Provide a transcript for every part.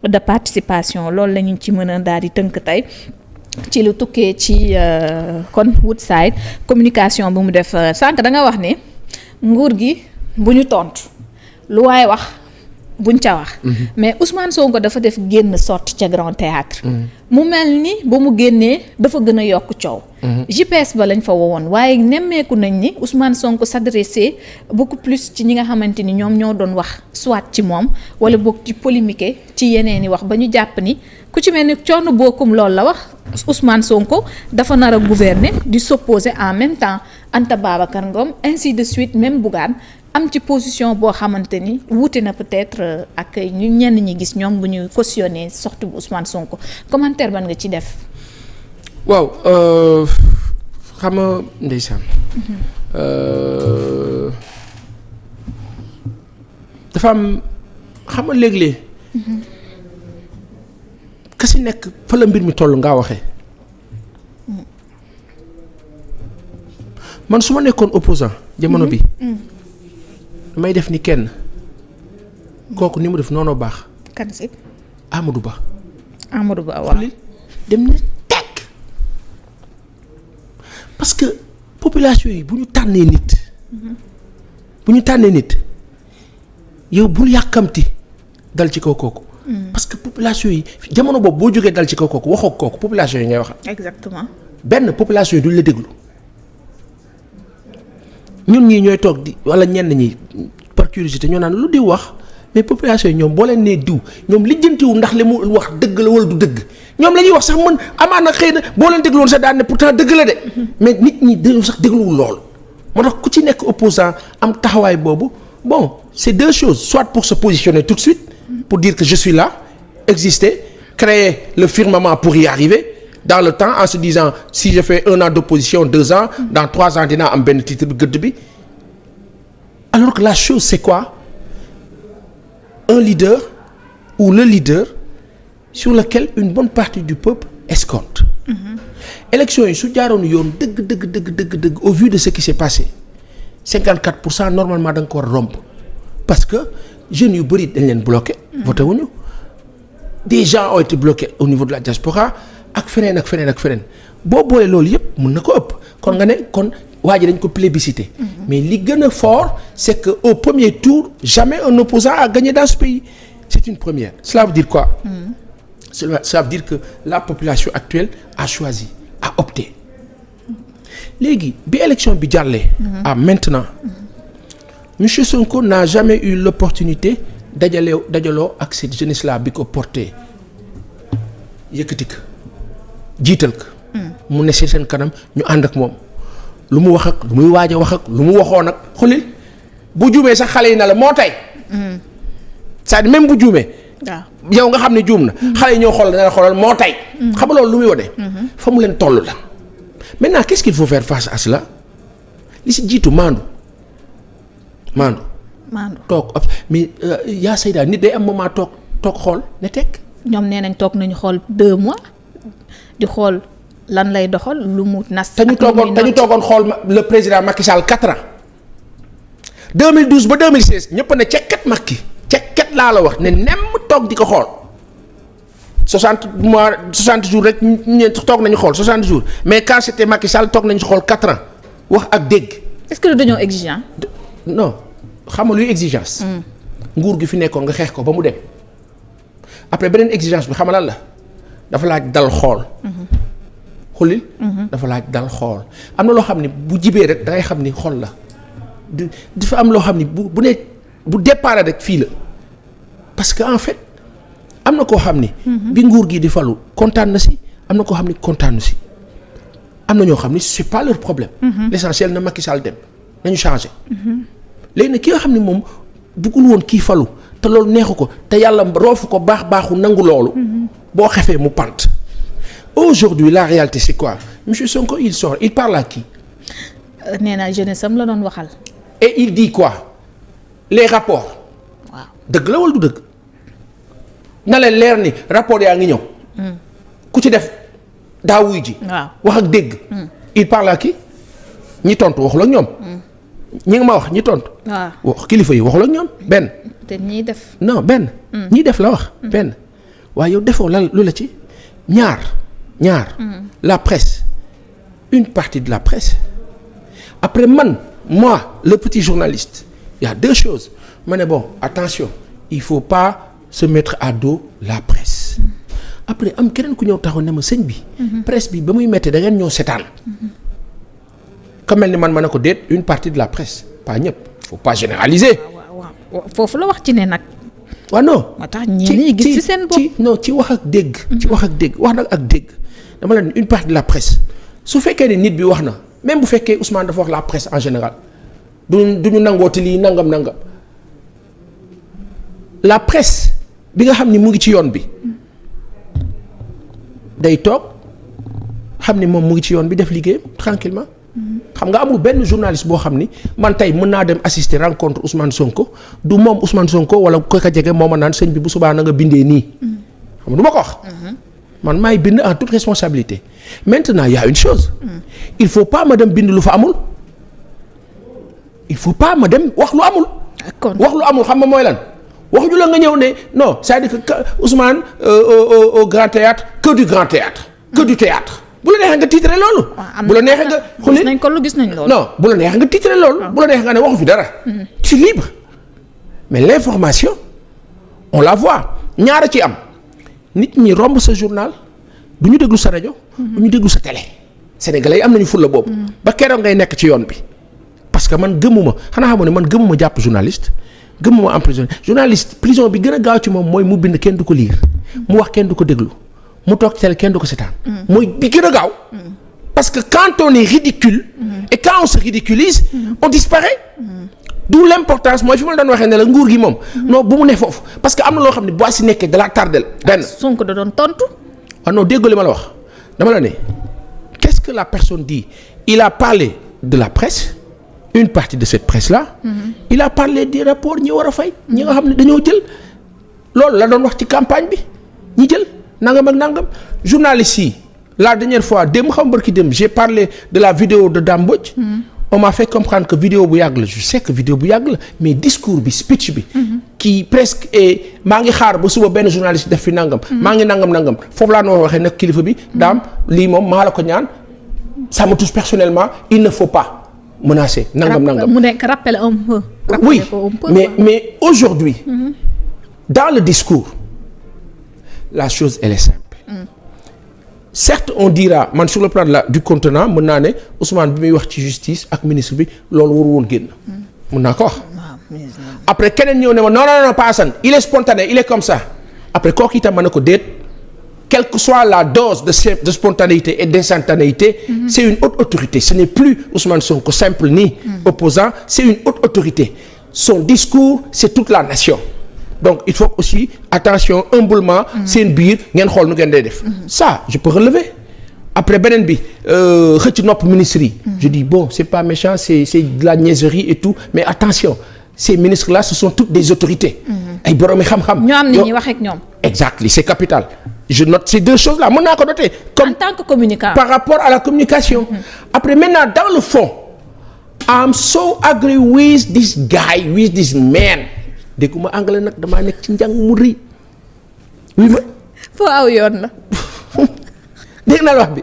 de participation loolu la ñu ci mën a daal di tënk tey ci lu tukkee ci kon Woodside communication bu mu def sànq da nga wax ne nguur gi bu ñu tontu lu waaye wax buñ ca wax. mais Ousmane Sonko dafa def génn sorti ca Grand Théâtre mu mel ni ba mu génnee dafa gën a yokk coow. GPS ba lañ fa wowoon waaye nemmeeku nañ ni Ousmane Sonko s'adressait beaucoup plus ci ñi nga xamante ni ñoom ñoo doon wax soit ci moom wala boog ci polémique ci yeneen i wax ba ñu jàpp ni ku ci mel ni Thierno Bocoum loolu la wax Ousmane Sonko dafa nar a gouverner di s'opposer en même temps Anta Babacar Ngom ainsi de suite même Bougane am ci position boo xamante ni wuute na peut-être ak ñu ñenn ñi gis ñoom bu ñu cautionné sortie bu Ousmane Sonko commentaire ban nga ci def. waaw xam nga ndeysaan. dafa am xam nga léeg-léeg. ka si nekk fa la mbir mi toll ngaa waxee. man su ma nekkoon opposant jamono bi. damay def ni kenn kooku ni mu def noonu baax. kan si. Amadou Ba. Amadou Ba waaw. dem na teg parce que population yi bu ñu tànnee nit. yow bul yàkkamti dal ci kaw kooku. parce que population yi jamono boobu boo jógee dal ci kaw kooku waxoo kooku population yi ngay waxal. exactement. benn population yi duñ la déglu. ñun ñii ñooy toog di wala ñenn ñi par curiosité ñoo naan lu di wax mais population yi ñoom boo leen nee diw ñoom lijjantiwu ndax li mu wax dëgg la wala du dëgg ñoom la ñuy wax sax mën amaana xëy na boo leen dégluwoon sax daan ne pourtant dëgg la de mais nit ñi dañoo sax dégluwul lool. moo tax ku ci nekk opposant am taxawaay boobu bon c'est deux choses soit pour se positionner tout de suite pour dire que je suis là exister créer le firmament pour y arriver. Dans le temps en se disant si je fais 1 an d'opposition 2 ans dans 3 ans dinaa am benn titre bi gëdd bi alors que la chose c'est quoi un leader ou le leader sur lequel une bonne partie du peuple escompte. élection yi su jaaroon yoon dëgg au vu de ce qui s'est passé 54% normalement da nga ko war a romb parce que jeunes yu bëri dañ leen bloqué. voté wuñu des gens ont été bloqués au niveau de la diaspora. ak feneen boo boolee loolu yëpp mën na ko ëpp kon nga ne kon waa ji dañ ko plébiscité. mais li gën a fort c'est que au premier tour jamais un opposant a gagné dans ce pays c'est une première. Cela veut dire quoi? Cela veut dire que la population actuelle a choisi a opté léegi bi élection bi jàllee. à maintenant monsieur Sonko n'a jamais eu l'opportunité dajaloo ak cette jeunesse là bi ko porté yëkkati ko jiital ko. mu ne si seen kanam ñu ànd ak moom lu mu wax ak lu muy waaj a wax ak lu mu waxoon ak xulil bu juumee sax xale yi na la moo tey. c'est-à-dire même bu juumee. waaw yow nga xam ne juum na. xale yi ñoo xool dana la xoolal moo tey. xam nga loolu lu muy wane. fa mu leen toll la. maintenant qu'est-ce qu'il faut faire face à cela li si jiitu maandu. toog mais yaa Seyda nit day am moment toog xool ne teg. ñoom nee nañ toog nañu xool 2 mois di xool lan lay doxal lu mu nas. te ñu toogoon xool le président Macky Sall 4 ans 2012 ba 2016 ñëpp ne cekkat Macky cekkat laa la wax ne nemm toog di ko xool 60 jours rek ñu toog nañu xool 60 jours mais quand c'était Macky Sall toog nañu xool 4 ans wax ak dégg. est-ce que dañoo exigeant. non xam nga luy exigence. nguur gi fi nekkoon nga xeex ko ba mu dem. après beneen exigence bi xam nga lan la dafa laaj dal xool. xulil. dafa laaj dal xool am na loo xam ne bu jibee rek da ngay xam ni xol la dafa am loo xam ni bu départ rek fii la parce que en fait am na koo xam ni. bi nguur gi di falu kontaan na si am na koo xam ni kontaanu si am na ñoo xam ni c'est pas leur problème. L'essentiel na Macky Sall dem nañu changer. léegi nag ki nga xam ni moom bëggul woon kii falu. te loolu neexu ko te yàlla roofu ko baaxu nangu loolu. boo xefee mu pant. aujourd'hui la réalité c'est quoi monsieur Sonko il sort il parle à qui. nee na jeunesse am la doon waxal. et il dit quoi les rapports. waaw dëgg la wala du dëgg. na leen leer ni rapport yaa ngi ñëw. ku ci def daa wuy ji. waaw wax ak dégg. il parle à qui ñi tontu waxul ak ñoom. ñi nga ma wax ñi tontu. waaw wax kilifa yi waxul ak ñoom benn. te ñiy def. non benn. ñi def la wax benn waaye yow defoo lan lu la ci ñaar la presse une partie de la presse après moi le petit journaliste il y a deux choses ma ne bon attention il faut pas se mettre à dos la presse après am keneen ku ñëw taxaw ne ma sëñ bi presse bi ba muy métti da ngeen ñoo setaan ka mel ni man ma ne ko déet une partie de la presse pas ñëpp faut pas généraliser waaw foofu la wax ci ne nag waaw non moo tax ñenn ñi gis ci seen bopp ci wax ak dégg wax nag ak dégg dama la ne une partie de la presse su fekkee ni nit bi wax na même bu fekkee Ousmane dafa wax la presse en général duñu nangooti lii nangam la presse bi nga xam ni mu ngi ci yoon bi day toog xam ni moom mu ngi ci yoon bi def liggéeyam tranquillement xam nga amul benn journaliste boo xam ni man tey mën naa dem assister rencontre Ousmane Sonko du moom Ousmane Sonko wala ko ka jege moo ma naan sëñ bi bu subaa na nga bindee nii xam nga du ma ko wax man maay bind en toute responsabilité maintenant il y a une chose il faut pas ma dem bind lu fa amul il faut pas ma dem wax lu amul wax lu amul xam nga mooy lan waxuñu la nga ñëw ne non c'est-à-dire que Ousmane au grand théâtre que du grand théâtre que du théâtre bu la neexee nga titré loolu. bu la neexee nga gis nañ ko lu gis nañ loolu. non bu la neexee nga titré loolu. bu la neexee nga ne waxu fi dara. c'est libre mais l'information on la voit ñaara ci am nit ñi romb sa journal du ñu déglu sa rajo. du ñu déglu sa télé. Sénégalais yi am nañu fulla boobu. ba keroog ngay nekk ci yoon bi parce que man gëmuma xanaa xamoon ne man gëmuma jàpp journaliste. gëmuma emprisonné journaliste prison bi gën a gaaw ci moom mooy mu bind kenn du ko lire mu wax kenn du ko déglu mu toog télé kenn du ko seetaan mooy bi gën a gaaw parce que quand on est ridicule et quand on se ridiculise on disparaît d'où l'importance mooy fi ma la doon waxee ne la nguur gi moom non bu mu ne foofu parce que am na loo xam ne boo si nekkee da la tardel benn Sonko da doon tontu waaw non dégg li ma la wax dama la ne qu'est-ce que la personne dit il a parlé de la presse une partie de cette presse-là il a parlé des rapports ñi war a fay ñi nga xam ne dañoo jël loolu la doon wax ci campagne bi ñi jël nangam ak nangam journaliste yi la dernière fois démb xam barki démb j'ai parlé de la vidéo de Dame Mbodj on m'a fait comprendre que vidéo bu yàgg la je sais que vidéo bu yàgg la mais discours bi speech bi qui presque est maa ngi xaar ba suba benn journaliste def fi nangam maa ngi nangam foofu laa noo waxee nag kilifa bi daam lii moom maa la ko ñaan ça me touche personnellement il ne faut pas menacé nangam mu nekk rappel un peu. Oui, mais aujourd'hui dans le discours la chose elle est simple certes on dira man sur le plan du contenant mën naa ne Ousmane bi muy wax ci justice ak ministre bi loolu waru woon génn mën naa ko wax après keneen ñëw ne ma non pas Assane il est spontané il est comme ça après kooku itam ma ne ko déet quelle que soit la dose de spontanéité et d'instantanéité c'est une haute autorité ce n'est plus Ousmane Sonko simple ni opposant c'est une haute autorité son discours c'est toute la nation donc il faut aussi attention humblement seen biir ngeen xool nu ngeen day def ça je peux relever après beneen bi xëcc nopp ministres yi je dis bon c'est pas méchant c'est de la niaiserie et tout mais attention ces ministres là ce sont toutes des autorités ay boroomi xam-xam ñoo am ni ñuy wax ak ñoom exactement c'est capital je note ces deux choses là mën naa ko noter comme en tant que communicant par rapport à la communication après maintenant dans le fond I'm so agree with this guy with this man dégguma anglais nag damaa nekk ci njàng mu rëy oui ma foo aw yoon la dégg naa wax bi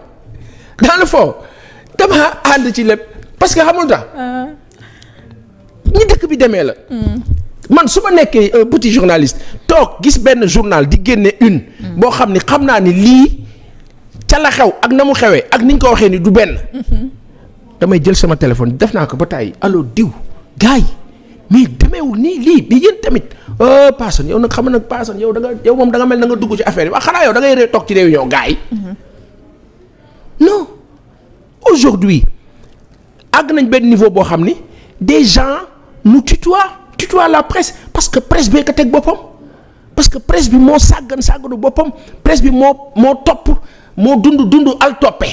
dans le fond dama ànd ci lépp parce que xamul tax ñi dëkk bi demee la man su ma nekkee un petit journaliste toog gis benn journal di génne une boo xam ni xam naa ni lii ca la xew ak na mu xewee ak ni ñu ko waxee ni du benn damay jël sama téléphone def naa ko ba tàyyi allo diw gars yi mais demeewul nii lii bi yéen tamit Paasan yow nag xam nga nag Paasan yow da nga yow moom da nga mel na nga dugg ci affaire yi wax xanaa yow da ngay toog ci réunion gars yi non aujourd'hui àgg nañ benn niveau boo xam ni des gens nous tutoient la presse parce que presse bee ko teg boppam parce que presse bi moo sàgganu boppam presse bi moo topp moo dund al toppe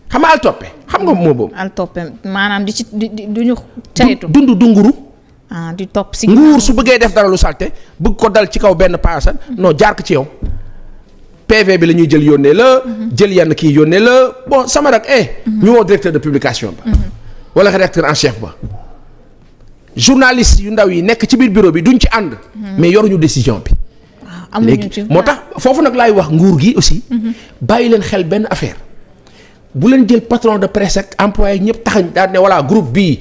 xam nga al toppe xam nga moo boobu al toppe maanaam di ci duñu caytu dunguru di topp si nguur su bëggee def dara lu salte bëgg ko dal ci kaw benn paasan non jaar ko ci yow PV bi la ñuy jël yónnee la jël yenn kii yónnee la bon sama rak ñu woo directeur de publication ba wala rédacteur en chef ba journaliste yu ndaw yi nekk ci biir bureau bi duñ ci ànd mais yoruñu décision bi léegi moo tax foofu nag laay wax nguur gi aussi. bàyyi leen xel benn affaire. bu leen jël patron de presse ak employé ñëpp taxañ daal ne voilà groupe bii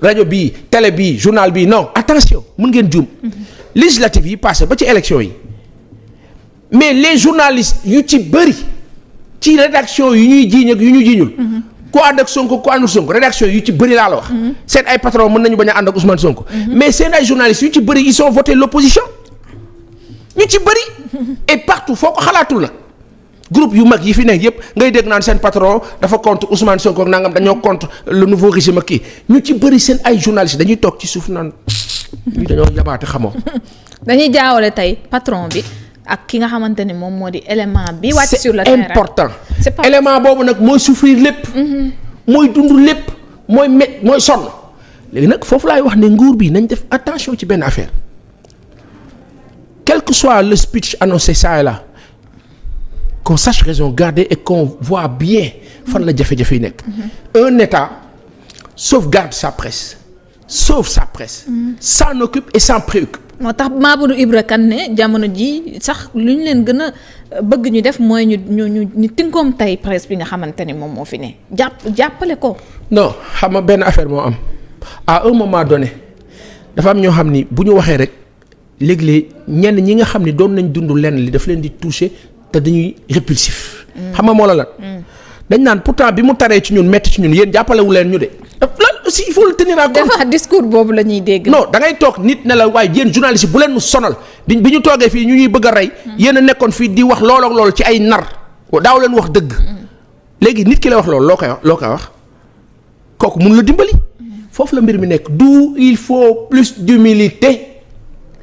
rajo bii télé bii journal bii non attention mën ngeen juum. législative yi passé ba ci élection yi mais les journalistes yu ci bëri ci rédaction yu ñuy jiiñ ak yu ñu jiiñul. ku ànd ak Sonko ku àndul Sonko rédaction yu ci bëri laa la wax. seen ay patron mën nañu bañ a ànd ak Ousmane Sonko. mais seen ay journalistes yu ci bëri ils ont voté l'opposition ñu ci bëri. et partout foo ko xalaatul nag. groupe yu mag yi fi nekk yëpp ngay dégg naan seen patron dafa contre Ousmane Sonko ak nangam dañoo contre le nouveau régime ak kii ñu ci bëri seen ay journalistes dañuy toog ci suuf naan ñu dañoo yabaate xamoo. dañuy jaawale tey patron bi ak ki nga xamante ni moom moo di élément bi wàcc sur le terrain. c'est important élément boobu nag mooy souffrir lépp. mooy dund lépp mooy sonn. léegi nag foofu laay wax ne nguur bi nañ def attention ci benn affaire quel que soit le speech annoncé ça et là. qu'on sache raison garder et qu'on voit bien fan la jafe-jafe yi nekk. Un État sauvegarde sa presse sauve sa presse. s'en occupe et s'en préoccupe. moo tax Mamadou Ibra Kane ne jamono ji sax lu ñu leen gën a bëgg ñu def mooy ñu tinkoom tey presse bi nga xamante ni moom moo fi ne jàppale ko. non xam nga benn affaire moo am à un moment donné dafa am ñoo xam ni bu ñu waxee rek léeg-léeg ñenn ñi nga xam ni doon nañ dund lenn li daf leen di toucher. te dañuy répulsif. xam nga moo la lan. dañ naan pourtant bi mu taree ci ñun metti ci ñun yéen jàppalewu leen ñu de. lan aussi il faut le tenir en compte. dafa discours boobu la ñuy dégg. non da ngay toog nit ne la waaye yéen journaliste bu leen nu sonal bi ñu toogee fii ñu ñuy bëgg a rey. yéen a nekkoon fii di wax loolu ak loolu ci ay nar. daaw leen wax dëgg. léegi nit ki la wax loolu loo koy wax kooku mun la dimbali. foofu la mbir mi nekk d'où il faut plus d'humilité.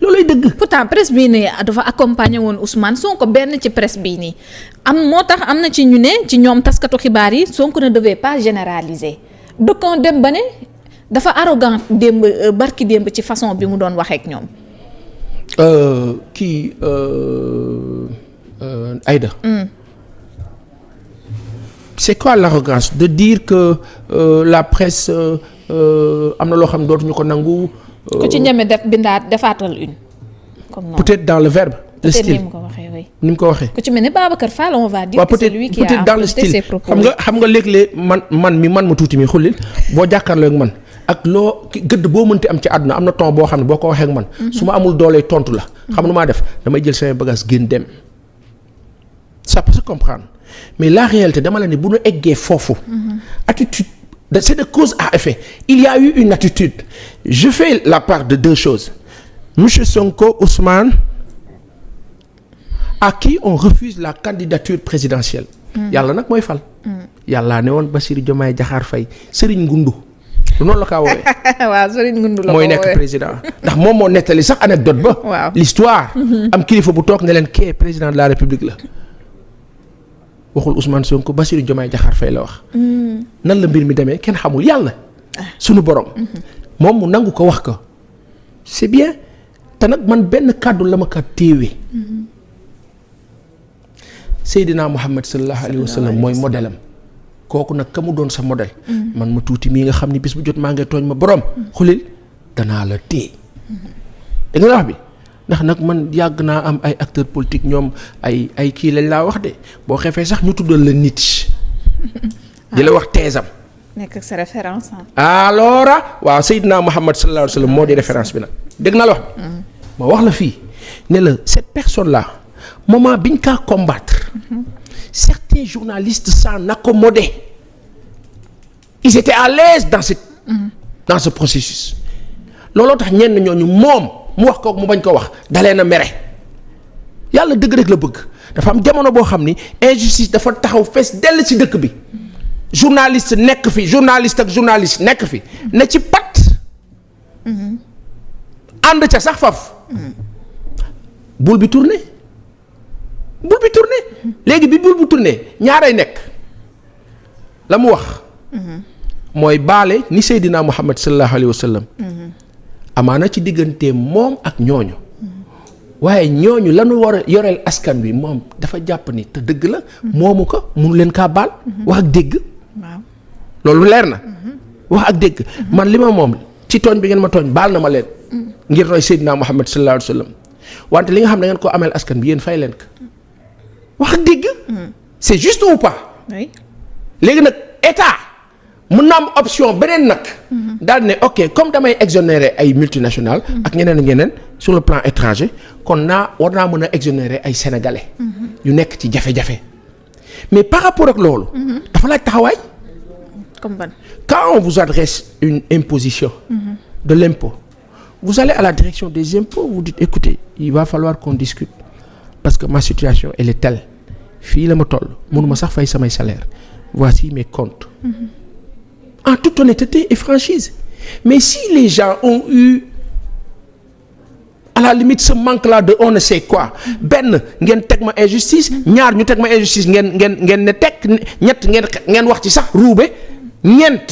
loolay dëgg. pourtant presse bii nii dafa accompagner woon Ousmane Sonko benn ci presse bii nii moo tax am na ci ñu ne ci ñoom taskatu xibaar yi Sonko ne devait pas généraliser dëkkoon dem ba ne dafa arrogant démb barki démb ci façon bi mu doon waxee ak ñoom. Aïda. C'est quoi l'arrogance de dire que la presse am na loo xam ne dootuñu ko nangu. ku ci ñeme defaatal une. comme noonu peut-être dans le verbe. le style ni mu ko waxee oui. ni mu ko waxee. ku ci mel ne Babacar Fall on va dire. que c'est lui qui a apporté ses propos. xam nga léeg-léeg man ma tuuti mi xullil boo jàkkaarloo ak man ak loo gëdd boo mënti am ci àdduna am na ton boo xam ne boo ko waxee ak man. su ma amul doolee tontu la. xam nu maa def damay jël samay bagages génn dem. ça peut se comprendre mais la réalité dama la ne bu nu eggee foofu. attitude. C'est de cause à effet. Il y a eu une attitude. Je fais la part de deux choses. Monsieur Sonko, Ousmane, à qui on refuse la candidature présidentielle. Yàlla nag mooy fal. Yàlla ne woon Bassirou Diomaye Diakhar Faye Serigne Ngundu. lu noonu la kaa woowee. waaw Serigne Ngundu la ko mooy nekk président ndax moom moo nettali sax anecdote ba. waaw l'histoire. am kilifa bu toog ne leen kee président de la République la. waxul Ousmane Sonko Bassirou Diomaye Diakhar Faye la wax. nan la mbir mi demee kenn xamul yàlla. sunu borom. moom mu nangu ko wax ko. c'est bien te nag man benn kàddu la ma ka téewee. Seydina Muhammad sallallahu alayhi wa sallam mooy modèle am kooku nag ka mu doon sa modèle. man ma tuuti mii nga xam ni bis bu jot maa ngi tooñ ma borom. xulil danaa la téye. da nga wax bi. ndax nag man yàgg naa am ay acteurs politiques ñoom ay kii lañ laa wax de boo xefee sax ñu tuddal la nit. di la wax teesam. nekk sa référence alors waaw Seydina Muhammad sallallahu alayhi wa sallam moo di référence bi nag dégg naa la wax. ma wax la fii ne la cette personne là moment biñ kaa combattre. certains journalistes s'en accommodaient. ils étaient à l'aise dans ce processus. looloo tax ñenn ñooñu moom. mu wax ko mu bañ ko wax dalee na mere yàlla dëgg rek la bëgg dafa am jamono boo xam ni injustice dafa taxaw fees dell ci dëkk bi journaliste nekk fi journaliste ak journaliste nekk fi ne ci pat ànd ca sax faf bul bi tourné léegi bi bul bu tourné ñaaray nekk la mu wax mooy baale ni Seydina Muhammad sallallahu alayhi wa sallam amaana ci diggante moom ak ñooñu waaye ñooñu lañu war a yoreel askan wi moom dafa jàpp ni te dëgg la moomu ko mënu leen kaa baal wax ak dégg waaw loolu leer na wax ak dégg man li ma moom ci tooñ bi ngeen ma tooñ baal na ma leen ngir roy Seydina Muhammad sallallahu alayhi wa sallam wante li nga xam ne ngeen ko ameel askan bi yéen fay leen ko wax dëgg. c'est juste ou pas. oui. léegi nag état mën na am option beneen nag. daal ne ok comme damay exonérer ay multinationales. ak ñeneen ak ñeneen sur le plan étranger kon war naa mën a exonérer ay sénégalais. yu nekk ci jafe-jafe. mais par rapport ak loolu. dafa laaj taxawaay. comme ban. quand on vous adresse une imposition. de l'impôt vous allez à la direction des impôts vous dites écoutez il va falloir qu'on discute parce que ma situation elle est telle fii la ma toll mënuma sax fay samay salaire voici mes comptes. En toute honnêteté et franchise. Mais si les gens ont eu à la limite ce manque-là de on ne sait quoi benn ngeen teg ma injustice ñaar ñu teg ma injustice ngeen ne teg ñett ngeen wax ci sax ruube ñeent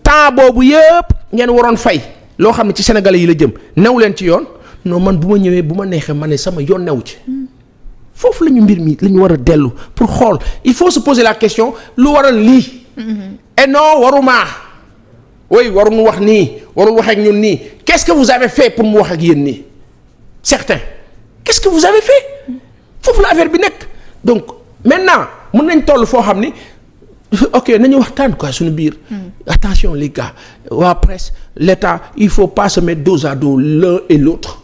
temps boobu yëpp ngeen waroon fay loo xam ne ci sénégalais yi la jëm new leen ci yoon non man bu ma ñëwee bu ma neexee ma ne sama yoon new ci foofu la ñu mbir mi la ñu war a dellu pour xool il faut se poser la question lu waral lii. Et non waruma waruñu wax nii warul wax ak ñun nii qu'est-ce que vous avez fait pour mu wax ak yéen nii certains qu'est-ce que vous avez fait foofu la affaire bi nekk donc maintenant mën nañ toll foo xam ni ok nañu waxtaan quoi suñu biir. attention les gars waa presse l'État il faut pas se mettre dos à dos l'un et l'autre.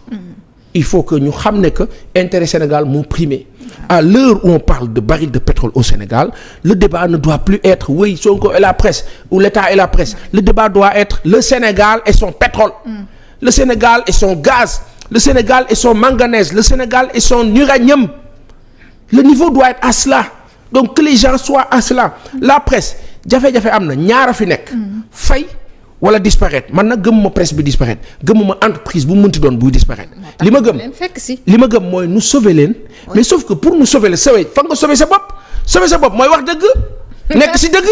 Il faut que ñu xam ne que intérêt Sénégal moo primé à l'heure où on parle de baril de pétrole au Sénégal le débat ne doit plus être oui Sonko et la presse ou l'État et la presse le débat doit être le Sénégal et son pétrole le Sénégal et son gaz le Sénégal et son manganèse le Sénégal et son uranium le niveau doit être à cela donc que les gens soient à cela la presse jafe-jafe am na ñaara fi nekk fay wala disparaître man nag gëmuma presse bi disparaître gëmuma entreprise bu mënti doon buy disparaître li ma gëm mooy nu sauver leen mais sauf que pour nu sauver la sauver fa nga sauver sa bopp mooy wax dëgg nekk ci dëgg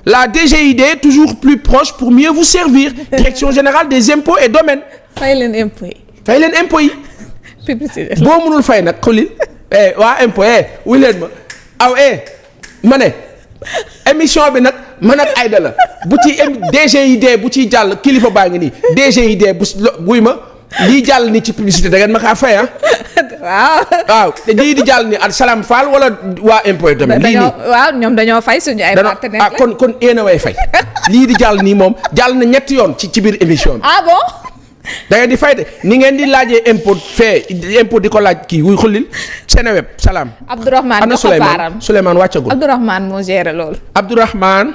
la DGID toujours plus proche pour mieux vous servir direction générale des impôts et domaines fay leen impôts yi publicité boo mënul fay nag xulil waa impôt wuy leen ma ma ne émission bi nag man ak Aïda la bu ci DGID bu ciy jàll kilifa baa ngi nii DGID buy ma lii jàll ni ci publicité da ngeen ma kaa fay waaw te lii di jàll ni al Salam Fall wala waa impôt tamit lii nii waaw ñoom dañoo fay suñu ay partenaires kon yéen a way fay lii di jàll nii moom jàll na ñetti yoon ci biir émission bi bon da ngeen di fay de ni ngeen di laajee impôt di ko laaj kii wuy xullil Seneweb salaam. Abdourahmane ana Souleymane wàccagul. Abdourahmane moo géré loolu. Abdourahmane.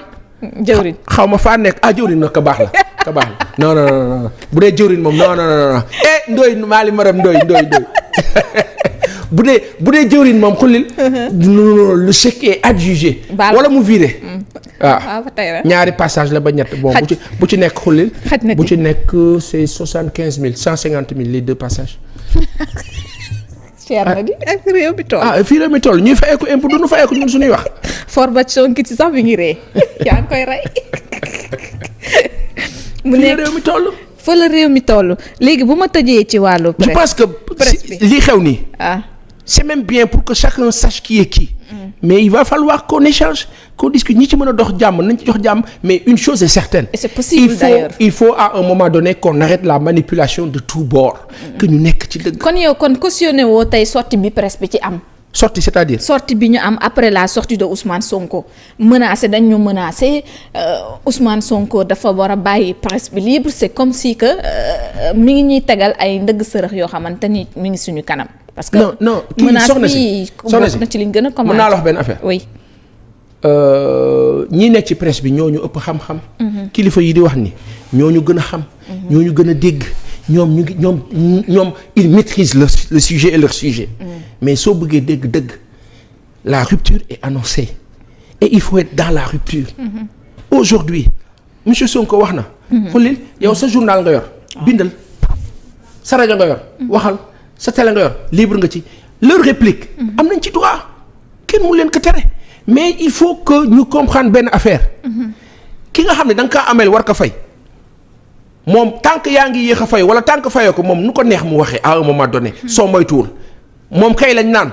jëwriñ xaw ma faa nekk jëwriñ nag ka baax la non bu dee jëwriñ moom non Ndoye Mali Maram Ndoye bu dee jëwriñ moom xullil. le chèque est adjugé. wala mu viré. waaw ñaari passage la ba ñett bon bu ci nekk xullil bu ci nekk c'est 75 000 150 000 les deux passages. cher na di ak réew mi toll. fii réew mi toll ñuy fayeeku impôt du ñu fayeeku ñun suñuy wax. formation ki ci sax bi ngi ree yaa ngi koy rey. mu nekk réew mi toll. fa la réew mi toll léegi bu ma tëjee ci wàllu. je pense que li xew nii. c'est même bien pour que chacun sache qui est qui. mais il va falloir qu'on échange qu'on discute ñi ci mën a dox jàmm nañ ci jox jàmm mais une chose est certaine. et c'est possible d'ailleurs. il faut à un moment donné qu'on arrête la manipulation de tous bords. que ñu nekk ci dëgg. kon yow cautionné woo tey sortie bi presse bi ci am. sortie c'est-à-dire. sortie bi ñu am après la sortie de Ousmane Sonko menacé dañ ñu menacé Ousmane Sonko dafa war a bàyyi presse bi libre c'est comme si que mi ngi ñuy tegal ay ndëgg sërëx yoo xamante ni mi ngi suñu kanam. parce que non menace bi bokk na ci liñ gën a commencé. mën naa la wax benn affaire. oui. ñi nekk ci presse bi ñoo ñu ëpp xam-xam. kilifa yi di wax ni ñoo ñu gën a xam. ñoo ñu gën a dégg ñoom ils maîtrisent le sujet et leur sujet. mais soo bëggee dégg dëgg la rupture est annoncée et il faut être dans la rupture. aujourd'hui monsieur Sonko wax na. xulil yow sa journal nga yor. bindal sa rajo nga yor. waxal. sa télé nga yor libre nga ci leur réplique am nañ ci droit kenn mu leen ko tere mais il faut que ñu comprendre benn affaire ki nga xam ne da nga kaa ameel war ko fay moom tant que yaa ngi yéex a fay wala tant que fayoo ko moom nu ko neex mu waxee à un moment donné soo moytuwul moom kay lañ naan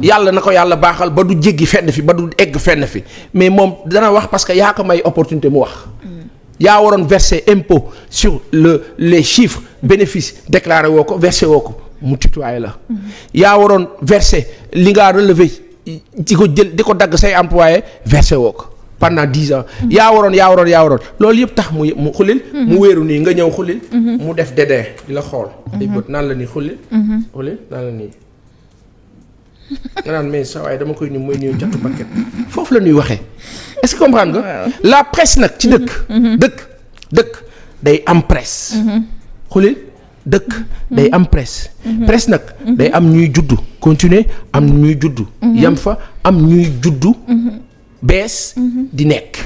yàlla na ko yàlla baaxal ba du jéggi fenn fi ba du egg fenn fi mais moom dana wax parce que yaa ko may opportunité mu wax yaa waroon verser impôt sur les chiffres bénéfices déclaré woo ko versé woo ko mu tutoyé la. yaa waroon verser li nga relevé di ko jël di ko dagg say employé versé woo ko pendant 10 ans. yaa waroon loolu yëpp tax mu xulil. mu wéeru nii nga ñëw xulil. mu def dédé di la xool. ay bët naan la nii xulil. xulil naan la nii. nga naan mais saa waaye dama koy ni mooy ñëw jàpp paquet foofu la ñuy waxee est-ce que comprendre nga. la presse nag ci dëkk day am presse. xulil dëkk day am presse. presse nag day am ñuy juddu continuer am ñuy juddu. yam fa am ñuy juddu. bees di nekk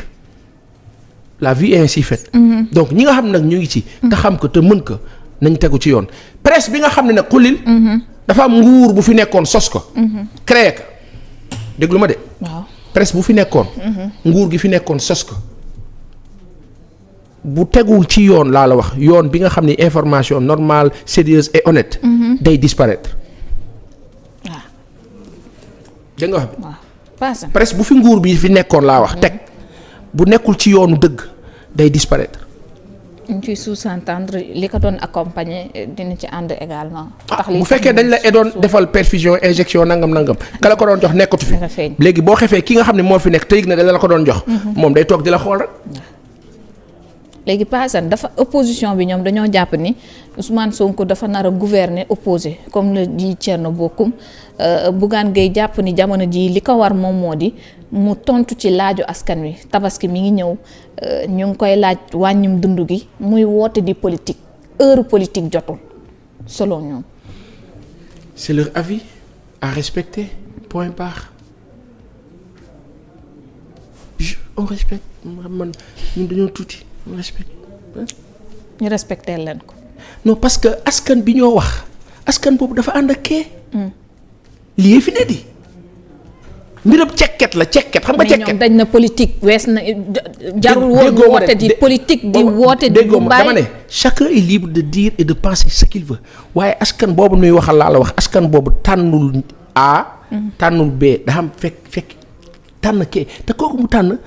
la vie est ainsi faite. donc ñi nga xam nag ñu ngi ci. te xam ko te mën ko nañ tegu ci yoon presse bi nga xam ne nag xulil. dafa am nguur bu fi nekkoon sos ko. créé ko déglu ma de. waaw presse bu fi nekkoon. nguur gi fi nekkoon sos ko bu tegul ci yoon laa la wax yoon bi nga xam ne information normale sérieuse et honnête. day disparaître. waaw. dégg nga wax bi. waaw presse bu fi nguur bi fi nekkoon laa wax teg bu nekkul ci yoonu dëgg day disparaître. ñu ciy sous-entendre li ko doon accompagner dina ci ànd également. tax bu fekkee dañ la doon defal perfusion injection nangam. ka la ko doon jox nekkatu fi. léegi boo xefee ki nga xam ne moo fi nekk te yëg na dañ la ko doon jox. moom day toog di la xool rek. léegi paasan dafa opposition bi ñoom dañoo jàpp ni Ousmane Sonko dafa nar a gouverner opposé comme le dit Thierno Bocoum Bougane Gueye jàpp ni jamono jii li ko war moom moo di mu tontu ci laaju askan wi tabaski mi ngi ñëw ñu ngi koy laaj wàññum dund gi muy woote di politique heure politique jotul selon ñoom. c'est leur avis à respecter point barre. on respecte man ñun dañoo tuuti on respecte. ñu respecté leen ko. non parce que askan bi ñoo wax askan boobu dafa ànd ak kee. lii fi ne di mbiram cekket la cekket xam nga cekket. mais ñoom dañ na politique wees na jarul woon woote di politique di woote di bu bàyyi. dama ne chacun est libre de dire et de penser ce qu'il veut waaye askan boobu nuy waxal laa la wax askan boobu tànnul A. tànnul B daa am fekk tànn kee te kooku mu tànn